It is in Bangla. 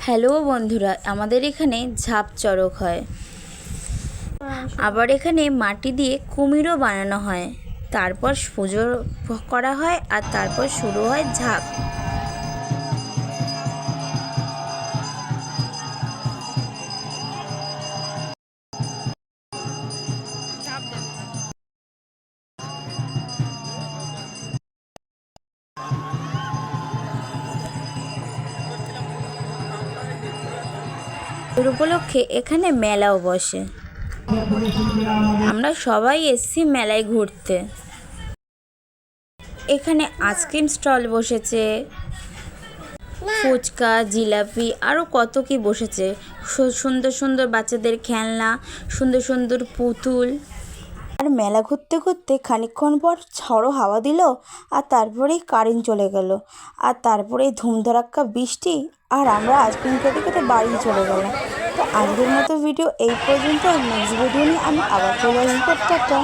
হ্যালো বন্ধুরা, আমাদের এখানে ঝাঁপ চড়ক হয়, আবার এখানে মাটি দিয়ে কুমিরও বানানো হয়। তারপর পুজো করা হয় আর তারপর শুরু হয় ঝাঁপ। এর উপলক্ষে এখানে মেলাও বসে। আমরা সবাই এসছি মেলায় ঘুরতে। এখানে আইসক্রিম স্টল বসেছে, ফুচকা, জিলাপি, আরও কত কি বসেছে। সুন্দর সুন্দর বাচ্চাদের খেলনা, সুন্দর সুন্দর পুতুল। আর মেলা ঘুরতে ঘুরতে খানিকক্ষণ পর ঝড়ো হাওয়া দিল, আর তারপরেই কারেন্ট চলে গেল, আর তারপরেই ধুমধড়াক্কা বৃষ্টি, আর আমরা আইসক্রিম খেতে খেতে বাড়ি চলে গেলাম। তো আজকের মতো ভিডিও এই পর্যন্ত। নেক্সট ভিডিও নিয়ে আমি আবার চলে আসবো। টাটা।